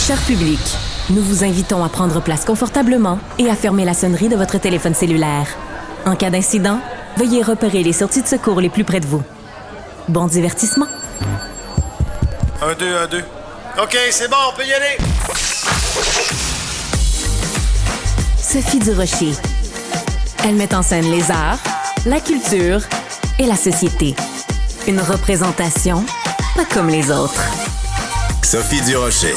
Cher public, nous vous invitons à prendre place confortablement et à fermer la sonnerie de votre téléphone cellulaire. En cas d'incident, veuillez repérer les sorties de secours les plus près de vous. Bon divertissement. 1, 2, 1, 2. OK, c'est bon, on peut y aller. Sophie Durocher. Elle met en scène les arts, la culture et la société. Une représentation pas comme les autres. Sophie Durocher.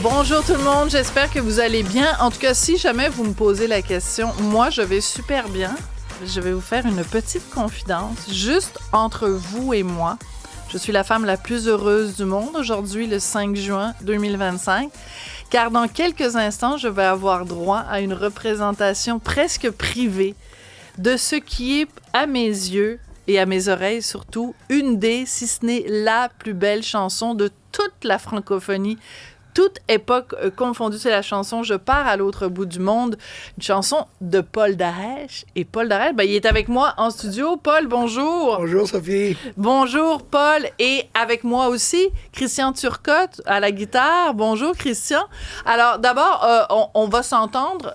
Bonjour tout le monde, j'espère que vous allez bien. En tout cas, si jamais vous me posez la question, moi je vais super bien. Je vais vous faire une petite confidence, juste entre vous et moi. Je suis la femme la plus heureuse du monde aujourd'hui, le 5 juin 2025, car dans quelques instants, je vais avoir droit à une représentation presque privée de ce qui est, à mes yeux et à mes oreilles surtout, une des, si ce n'est la plus belle chanson de toute la francophonie, toute époque confondue. C'est la chanson « Je pars à l'autre bout du monde », une chanson de Paul Darèche. Et Paul Darèche, il est avec moi en studio. Paul, bonjour. Bonjour, Sophie. Bonjour, Paul. Et avec moi aussi, Christian Turcotte à la guitare. Bonjour, Christian. Alors, d'abord, on va s'entendre.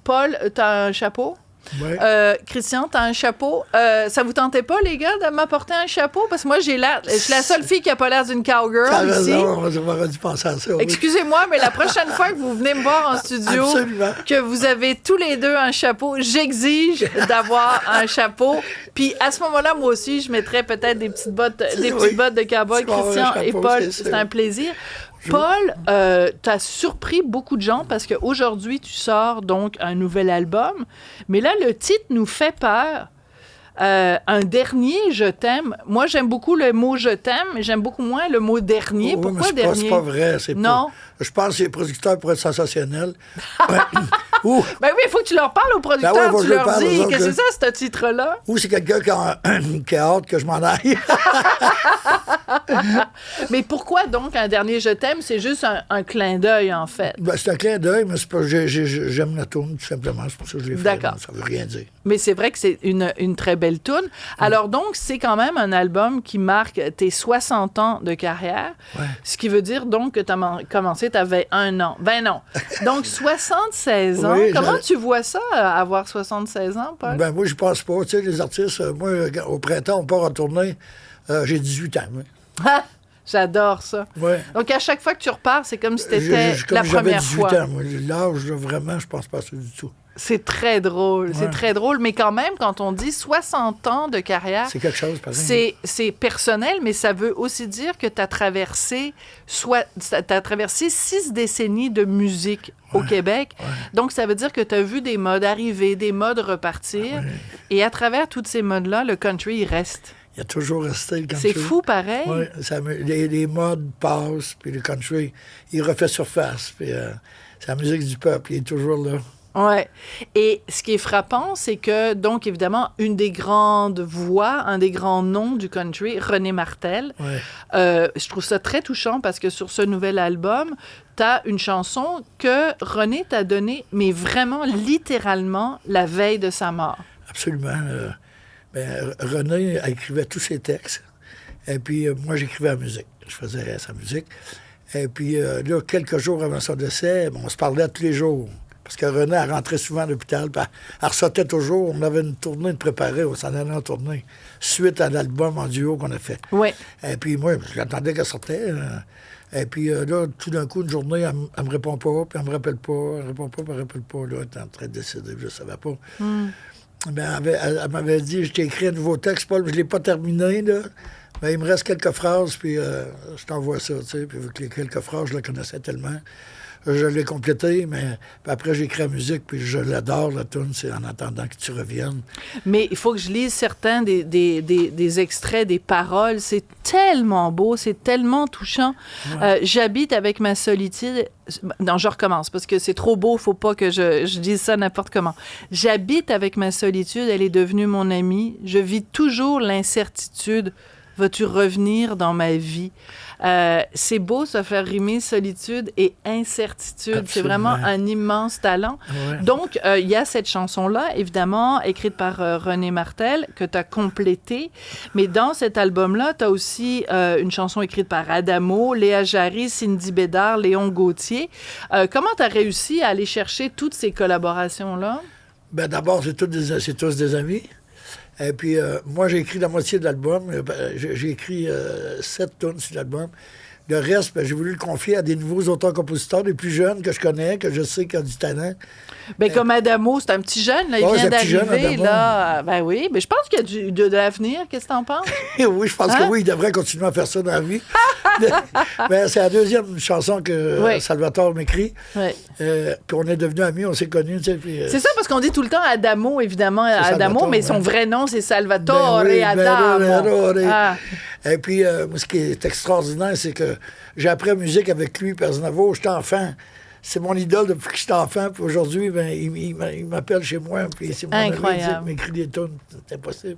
Paul, t'as un chapeau? Ouais. Christian, t'as un chapeau. Ça vous tentait pas, les gars, de m'apporter un chapeau? Parce que moi, je suis la seule fille qui a pas l'air d'une cowgirl ici. On aurait dû penser à ça. Oui. Excusez-moi, mais la prochaine fois que vous venez me voir en studio, Absolument. que vous avez tous les deux un chapeau, j'exige d'avoir un chapeau. Puis à ce moment-là, moi aussi, je mettrais peut-être des petites bottes de cowboy. Christian et Paul, c'est un plaisir. Paul, t'as surpris beaucoup de gens parce qu'aujourd'hui, tu sors donc un nouvel album. Mais là, le titre nous fait peur. Un dernier « Je t'aime ». Moi, j'aime beaucoup le mot « Je t'aime », mais j'aime beaucoup moins le mot « dernier ». Pourquoi mais dernier? C'est pas vrai. Non. Je pense que les producteurs pourraient être sensationnels. Ben oui, il faut que tu leur parles aux producteurs. Tu leur dis que c'est ça, ce titre-là. Ou c'est quelqu'un qui a hâte que je m'en aille. Mais pourquoi donc un dernier « Je t'aime », c'est juste un clin d'œil, en fait? Ben, c'est un clin d'œil, mais c'est pas, j'aime la tourne, tout simplement. C'est pour ça que je l'ai fait. D'accord. Ça veut rien dire. Mais c'est vrai que c'est une très belle tourne. Alors donc, c'est quand même un album qui marque tes 60 ans de carrière, ce qui veut dire donc que tu as commencé, tu avais 1 an. Ben non. Donc, 76 ans. Oui, comment tu vois ça, avoir 76 ans, Paul? Ben moi, je pense pas. Tu sais, les artistes, moi, au printemps, on part en tournée. J'ai 18 ans, oui. J'adore ça. Ouais. Donc, à chaque fois que tu repars, c'est comme si c'était la première fois. J'avais 18 ans, moi. L'âge, vraiment, je pense pas à ça du tout. C'est très drôle, c'est très drôle. Mais quand même, quand on dit 60 ans de carrière... C'est quelque chose, par exemple. C'est personnel, mais ça veut aussi dire que tu as traversé 6 décennies de musique au Québec. Ouais. Donc, ça veut dire que tu as vu des modes arriver, des modes repartir. Ouais. Et à travers tous ces modes-là, le country, il reste. Il a toujours resté, le country. C'est fou, pareil. Oui, les modes passent, puis le country, il refait surface. Puis c'est la musique du peuple, il est toujours là. Ouais. Et ce qui est frappant, c'est que, donc, évidemment, une des grandes voix, un des grands noms du country, René Martel. Ouais. Je trouve ça très touchant parce que sur ce nouvel album, t'as une chanson que René t'a donnée, mais vraiment, littéralement, la veille de sa mort. Absolument. René écrivait tous ses textes. Et puis, moi, j'écrivais la musique. Je faisais sa musique. Et puis, là, quelques jours avant son décès, on se parlait tous les jours. Parce que René, elle rentrait souvent à l'hôpital, puis elle ressortait toujours. On avait une tournée de préparer, on s'en allait en tournée, suite à l'album en duo qu'on a fait. Oui. Et puis moi, j'attendais qu'elle sortait. Et puis là, tout d'un coup, une journée, elle me répond pas, puis elle me rappelle pas, elle répond pas, puis elle me rappelle pas. Là, elle était en train de décider, je savais pas. Ben, elle m'avait dit, je t'ai écrit un nouveau texte, Paul, je l'ai pas terminé, là. Ben, il me reste quelques phrases, puis je t'envoie ça, tu sais. Puis vu que les quelques phrases, je la connaissais tellement. Je l'ai complété, mais après, j'ai écrit la musique, puis je l'adore, la tune, c'est en attendant que tu reviennes. Mais il faut que je lise certains des extraits, des paroles. C'est tellement beau, c'est tellement touchant. Ouais. J'habite avec ma solitude... Non, je recommence, parce que c'est trop beau, faut pas que je dise ça n'importe comment. J'habite avec ma solitude, elle est devenue mon amie. Je vis toujours l'incertitude vas-tu revenir dans ma vie? C'est beau se faire rimer solitude et incertitude. Absolument. C'est vraiment un immense talent. Ouais. Donc, il y a cette chanson-là, évidemment, écrite par René Martel, que tu as complétée. Mais dans cet album-là, tu as aussi une chanson écrite par Adamo, Léa Jarry, Cindy Bédard, Léon Gauthier. Comment tu as réussi à aller chercher toutes ces collaborations-là? Ben, d'abord, c'est tous des amis. Et puis, moi, j'ai écrit la moitié de l'album. J'ai écrit 7 tunes sur l'album. Le reste, ben, j'ai voulu le confier à des nouveaux auteurs-compositeurs, des plus jeunes que je connais, que je sais qui ont du talent. Ben, comme Adamo, c'est un petit jeune, là, il vient d'arriver, là. Ben oui, mais je pense qu'il y a de l'avenir. Qu'est-ce que t'en penses? Oui, je pense que oui, il devrait continuer à faire ça dans la vie. Mais c'est la deuxième chanson que Salvatore m'écrit. Oui. Puis on est devenus amis, on s'est connus. Tu sais, puis, c'est ça, parce qu'on dit tout le temps Adamo, évidemment, Adamo, mais son vrai nom, c'est Salvatore Adamo. Et puis, ce qui est extraordinaire, c'est que j'ai appris la musique avec lui, Personnavo. J'étais enfant. C'est mon idole depuis que j'étais enfant. Puis aujourd'hui, ben, il m'appelle chez moi. Puis c'est mon ami qui m'écrit des tunes. C'est impossible.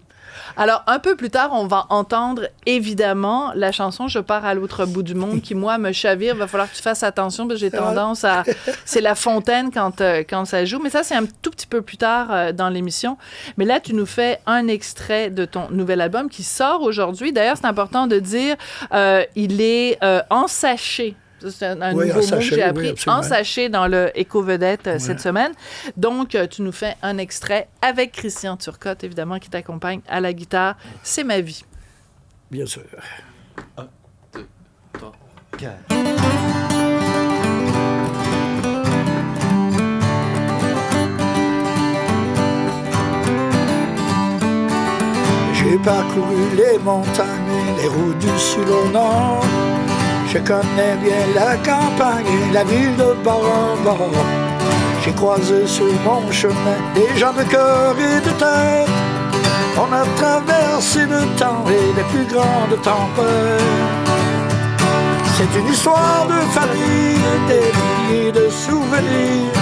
Alors, un peu plus tard, on va entendre évidemment la chanson « Je pars à l'autre bout du monde » qui, moi, me chavire. Il va falloir que tu fasses attention parce que j'ai tendance à... C'est La Fontaine quand ça joue. Mais ça, c'est un tout petit peu plus tard dans l'émission. Mais là, tu nous fais un extrait de ton nouvel album qui sort aujourd'hui. D'ailleurs, c'est important de dire, il est en sachet. C'est un nouveau mot que j'ai appris, en sachet dans le Éco-Vedette cette semaine. Donc, tu nous fais un extrait avec Christian Turcotte, évidemment, qui t'accompagne à la guitare. C'est ma vie. Bien sûr. 1, 2, 3, 4. J'ai parcouru les montagnes, les routes du sud au nord. Je connais bien la campagne et la ville de bord en bord. J'ai croisé sur mon chemin des gens de cœur et de tête. On a traversé le temps et les plus grandes tempêtes. C'est une histoire de famille, des milliers de souvenirs,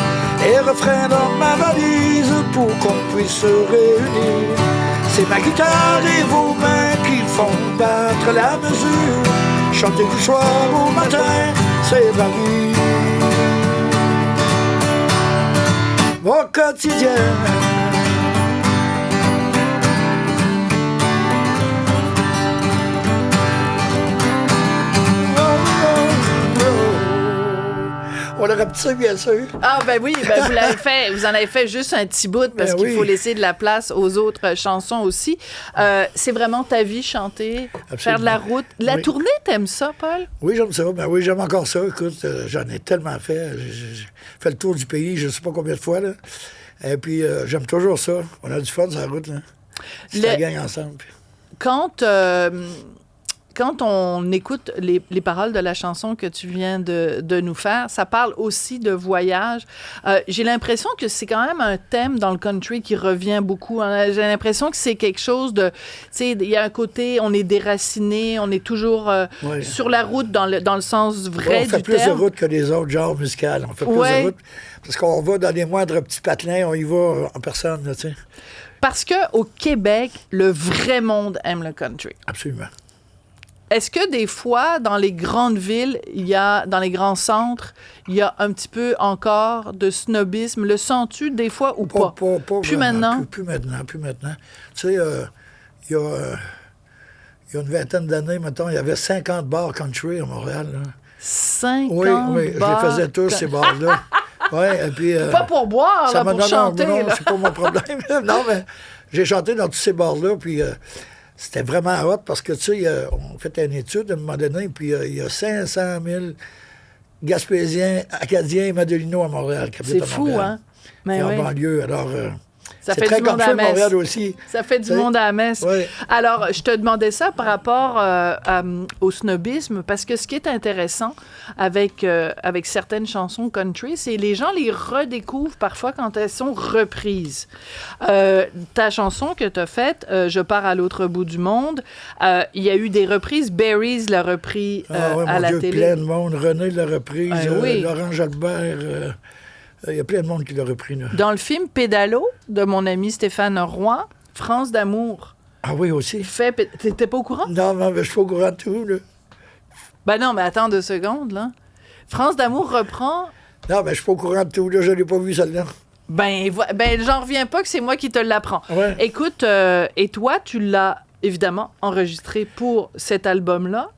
et refrains dans ma valise pour qu'on puisse se réunir. C'est ma guitare et vos mains qui font battre la mesure. Chanter du soir au matin, c'est ma vie. Mon quotidien. On l'aurait petit, bien sûr. Ah, ben oui, ben vous en avez fait juste un petit bout parce qu'il faut laisser de la place aux autres chansons aussi. C'est vraiment ta vie, chanter, faire de la route. La tournée, t'aimes ça, Paul? Oui, j'aime ça. Ben oui, j'aime encore ça. Écoute, j'en ai tellement fait. J'ai fait le tour du pays, je ne sais pas combien de fois, là. Et puis, j'aime toujours ça. On a du fun sur la route, là. C'est la gang ensemble. Quand on écoute les paroles de la chanson que tu viens de nous faire, ça parle aussi de voyage. J'ai l'impression que c'est quand même un thème dans le country qui revient beaucoup. J'ai l'impression que c'est quelque chose de... Tu sais, il y a un côté, on est déraciné, on est toujours sur la route dans le sens vrai du terme. On fait plus de route que les autres genres musicaux. On fait plus de route parce qu'on va dans les moindres petits patelins, on y va en personne, tu sais. Parce qu'au Québec, le vrai monde aime le country. Absolument. Est-ce que des fois, dans les grandes villes, dans les grands centres, il y a un petit peu encore de snobisme? Le sens-tu des fois ou pas? Pas plus vraiment, maintenant? Plus maintenant. Tu sais, il y a une vingtaine d'années, mettons, il y avait 50 bars country à Montréal. Là. 50 oui, bars? Je les faisais tous, ces bars-là. Et puis, pas pour boire, là, pour chanter. Non, c'est pas mon problème. Non, mais j'ai chanté dans tous ces bars-là, puis... c'était vraiment hot parce que, tu sais, on fait une étude à un moment donné, puis il y a 500 000 Gaspésiens, Acadiens et Madelinots à Montréal. C'est fou, hein? Mais en banlieue. Alors, ça c'est fait très du monde à la messe. Montréal aussi. Ça fait du monde à la messe. Oui. Alors, je te demandais ça par rapport au snobisme, parce que ce qui est intéressant avec certaines chansons country, c'est que les gens les redécouvrent parfois quand elles sont reprises. Ta chanson que tu as faite, Je pars à l'autre bout du monde, il y a eu des reprises. Berries l'a repris à la télé. Plein de monde. René l'a reprise. Oui. Laurent Jalbert... il y a plein de monde qui l'a repris. Là. Dans le film Pédalo de mon ami Stéphane Roy, France d'amour Ah oui, aussi? T'étais pas au courant? Non, mais je suis pas au courant de tout, là. Ben non, mais attends 2 secondes, là. France d'amour reprend... Non, mais je suis pas au courant de tout, là. Je l'ai pas vu, celle-là. Ben, j'en reviens pas que c'est moi qui te l'apprends. Ouais. Écoute, et toi, tu l'as évidemment enregistré pour cet album-là,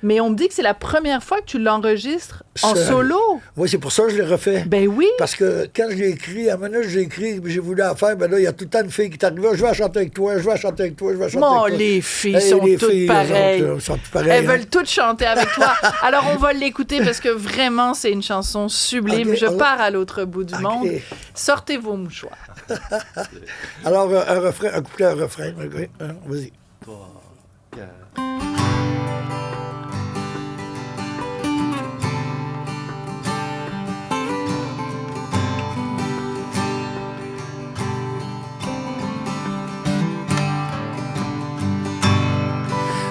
mais on me dit que c'est la première fois que tu l'enregistres en solo. Oui, c'est pour ça que je l'ai refait. Ben oui. Parce que quand je l'ai écrit, à un moment donné, je l'ai écrit, j'ai voulu la faire, ben là, il y a tout le temps une fille qui est arrivée, je vais chanter avec toi, je vais chanter avec toi, je vais chanter Bon, avec toi. les filles Hey, sont les toutes filles, pareilles. elles sont toutes pareilles. Elles hein. veulent toutes chanter avec toi. Alors, on va l'écouter parce que vraiment, c'est une chanson sublime. Ok, Je pars à l'autre bout du Ok. monde. Sortez vos mouchoirs. Alors, un refrain, un couplet, un refrain. Ok, hein, vas-y. 3, 4.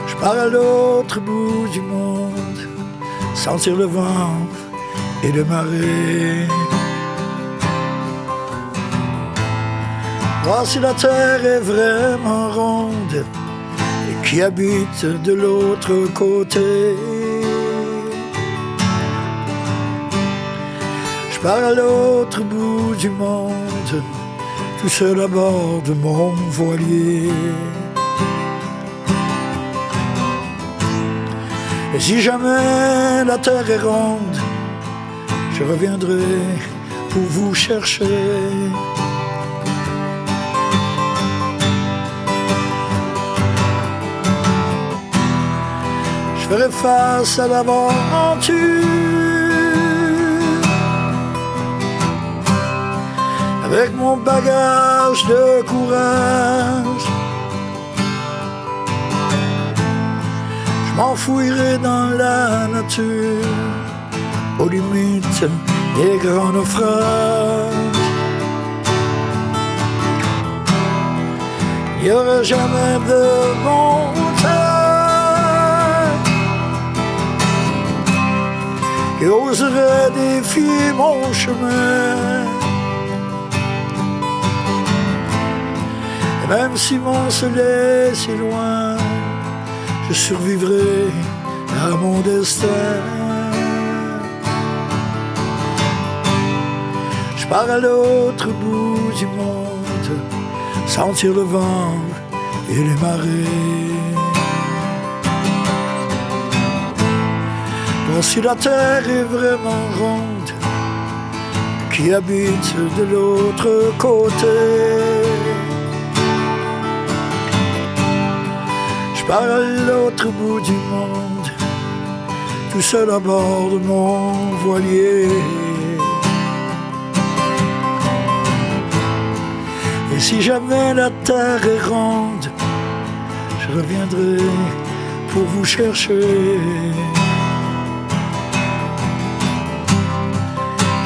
Je pars à l'autre bout du monde, sentir le vent et le marée. Voir si la terre est vraiment ronde et qui habite de l'autre côté. Je pars à l'autre bout du monde, tout seul à bord de mon voilier. Et si jamais la terre est ronde, je reviendrai pour vous chercher. Je ferai face à l'aventure avec mon bagage de courage. Je m'enfouirai dans la nature aux limites des grands naufrages. Il n'y aura jamais de montagne qui oserait défier mon chemin. Et même si mon soleil est si loin, je survivrai à mon destin. Je pars à l'autre bout du monde, sentir le vent et les marées. Voir si la terre est vraiment ronde, qui habite de l'autre côté. Je pars à l'autre bout du monde, tout seul à bord de mon voilier. Et si jamais la terre est ronde, je reviendrai pour vous chercher.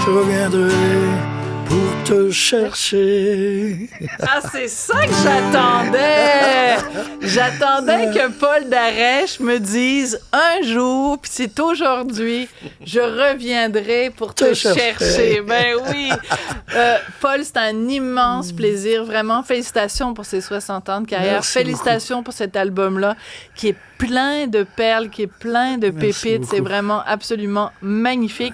Je reviendrai pour te chercher. Ah, c'est ça que j'attendais! J'attendais que Paul Darèche me dise un jour, puis c'est aujourd'hui, je reviendrai pour te chercher. Ben oui! Paul, c'est un immense plaisir, vraiment. Félicitations pour ces 60 ans de carrière. Merci Félicitations beaucoup. pour cet album-là, qui est plein de perles, qui est plein de Merci pépites. beaucoup. C'est vraiment absolument magnifique.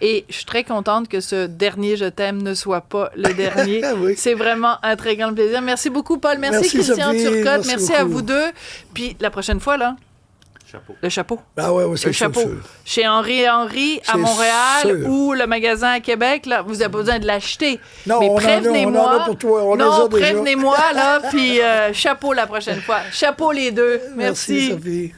Et je suis très contente que ce dernier Je t'aime ne soit pas le dernier. Oui. C'est vraiment un très grand plaisir. Merci beaucoup, Paul. Merci, Merci, Christian Sophie. Turcotte. Merci Merci à beaucoup. vous deux. Puis la prochaine fois, là, Chapeau. le chapeau. Ah ouais, ouais, Le c'est sûr, chapeau. sûr. Chez Henri et Henri à C'est Montréal sûr. ou le magasin à Québec, là, vous n'avez pas besoin de l'acheter. Non, mais on en a- prévenez-moi. on en a pour toi, on les non, a déjà. prévenez-moi, là, puis chapeau la prochaine fois. Chapeau les deux. Merci, Merci. Sophie.